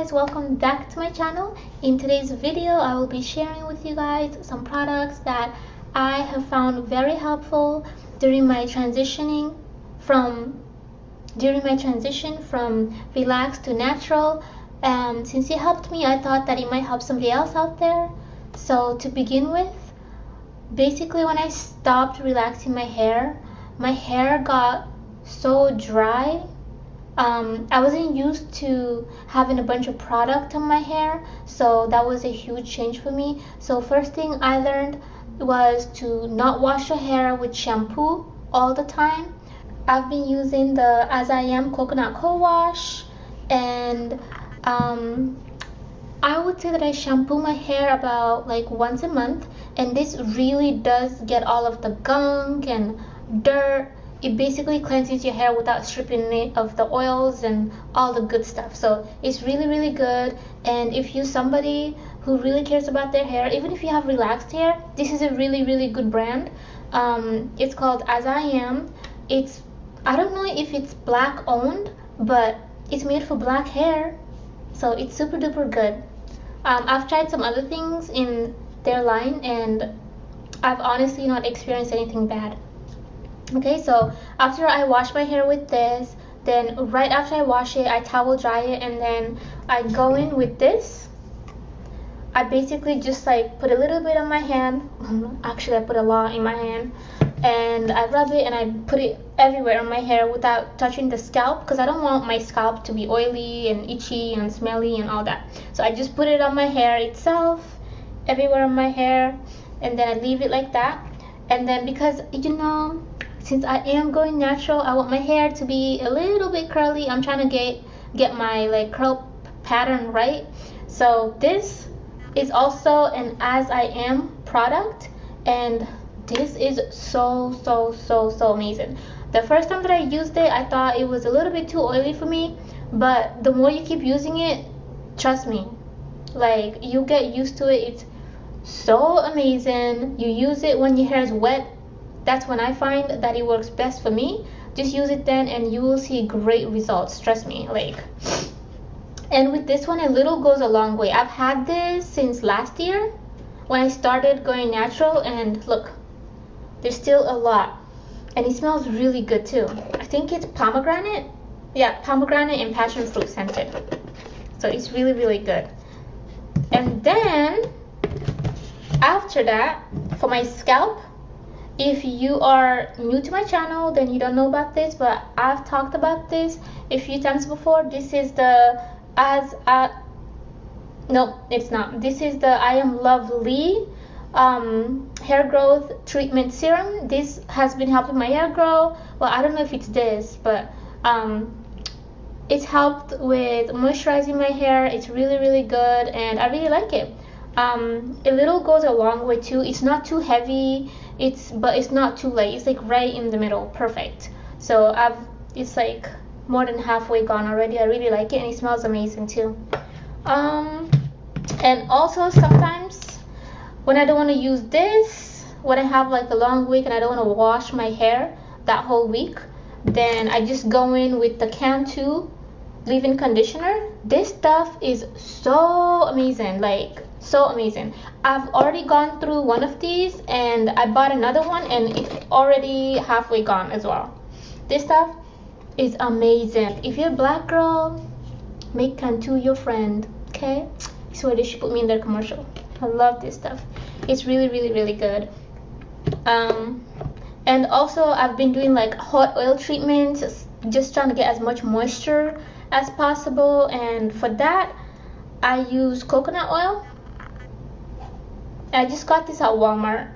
guys, welcome back to my channel. In today's video I will be sharing with you guys some products that I have found very helpful during my transition from relaxed to natural. Since it helped me, I thought that it might help somebody else out there. So to begin with, basically when I stopped relaxing my hair got so dry. I wasn't used to having a bunch of product on my hair, so that was a huge change for me. So first thing I learned was to not wash your hair with shampoo all the time. I've been using the As I Am coconut co-wash, and I would say that I shampoo my hair about like once a month, and this really does get all of the gunk and dirt. It basically cleanses your hair without stripping it of the oils and all the good stuff. So it's really good. And if you're somebody who really cares about their hair, even if you have relaxed hair, this is a really good brand. It's called As I Am. I don't know if it's black owned, but it's made for black hair, so it's super duper good. I've tried some other things in their line and I've honestly not experienced anything bad. Okay, so after I wash my hair with this, then right after I wash it, I towel dry it, and then I go in with this. I basically just like put a little bit on my hand. Actually, I put a lot in my hand, and I rub it and I put it everywhere on my hair without touching the scalp, because I don't want my scalp to be oily and itchy and smelly and all that. So I just put it on my hair itself, everywhere on my hair, and then I leave it like that. And then because, since I am going natural, I want my hair to be a little bit curly. I'm trying to get my like curl pattern right. So this is also an As I Am product, and this is so amazing. The first time that I used it, I thought it was a little bit too oily for me, but the more you keep using it, trust me, like you get used to it. It's so amazing. You use it when your hair is wet. That's when I find that it works best for me. Just use it then and you will see great results, trust me. And with this one, a little goes a long way. I've had this since last year when I started going natural, and look, there's still a lot, and it smells really good too. I think it's pomegranate. Yeah, pomegranate and passion fruit scented. So it's really good. And then after that, for my scalp, if you are new to my channel, then you don't know about this, but I've talked about this a few times before. This is the no, it's not. This is the I Am Leigh hair growth treatment serum. This has been helping my hair grow. Well, I don't know if it's this, but it's helped with moisturizing my hair. It's really good, and I really like it. A little goes a long way too. It's not too heavy, but it's not too light. It's like right in the middle, perfect. So it's like more than halfway gone already. I really like it, and it smells amazing too. And also sometimes when I don't want to use this, when I have like a long week and I don't want to wash my hair that whole week, then I just go in with the Cantu leave-in conditioner. This stuff is so amazing, like so amazing. I've already gone through one of these and I bought another one, and it's already halfway gone as well. This stuff is amazing. If you're a black girl, make Cantu your friend, okay? I swear they should put me in their commercial. I love this stuff. It's really good. And also I've been doing like hot oil treatments, just trying to get as much moisture as possible, and for that I use coconut oil. I just got this at Walmart,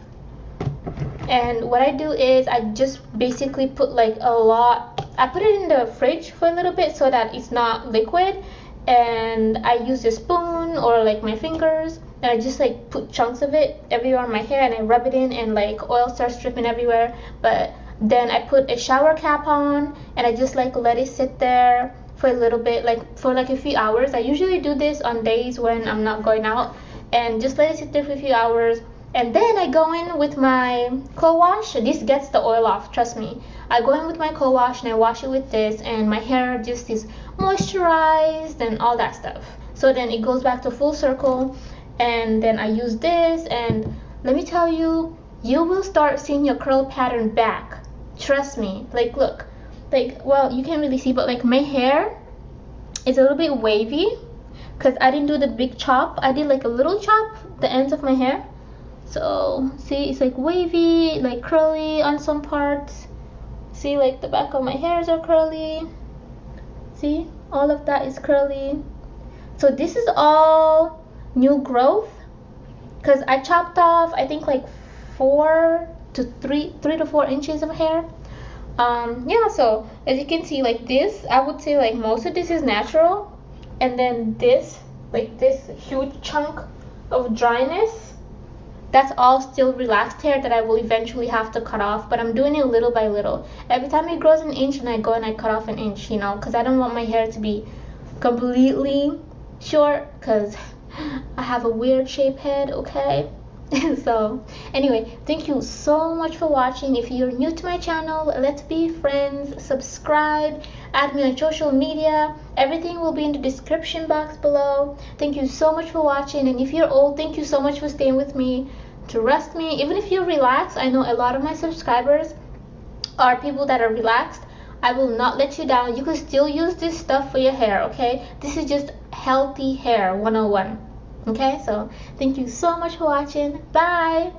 and what I do is I just basically put like a lot. I put it in the fridge for a little bit so that it's not liquid, and I use a spoon or like my fingers, and I just like put chunks of it everywhere on my hair, and I rub it in, and like oil starts dripping everywhere. But then I put a shower cap on, and I just like let it sit there for a little bit, like for like a few hours. I usually do this on days when I'm not going out, and just let it sit there for a few hours. And then I go in with my co-wash. This gets the oil off, trust me. I go in with my co-wash and I wash it with this, and my hair just is moisturized and all that stuff. so then it goes back to full circle. And then I use this, and let me tell you, you will start seeing your curl pattern back. Trust me. Like, look, like, well, you can't really see, but like my hair is a little bit wavy because I didn't do the big chop. I did like a little chop the ends of my hair. So see, it's like wavy, like curly on some parts. See, like the back of my hairs are curly. See, all of that is curly. So this is all new growth because I chopped off, I think, like 3 to 4 inches of hair. Yeah, so as you can see, like this, I would say like most of this is natural, and then this, like this huge chunk of dryness, that's all still relaxed hair that I will eventually have to cut off, but I'm doing it little by little. Every time it grows an inch, and I go and I cut off an inch, you know, because I don't want my hair to be completely short, because I have a weird shaped head, okay? So anyway, thank you so much for watching. If you're new to my channel, let's be friends. Subscribe, add me on social media, everything will be in the description box below. Thank you so much for watching, and if you're old, thank you so much for staying with me. Trust me, even if you're relaxed, I know a lot of my subscribers are people that are relaxed. I will not let you down. You can still use this stuff for your hair, okay? This is just healthy hair 101. Okay, so thank you so much for watching. Bye.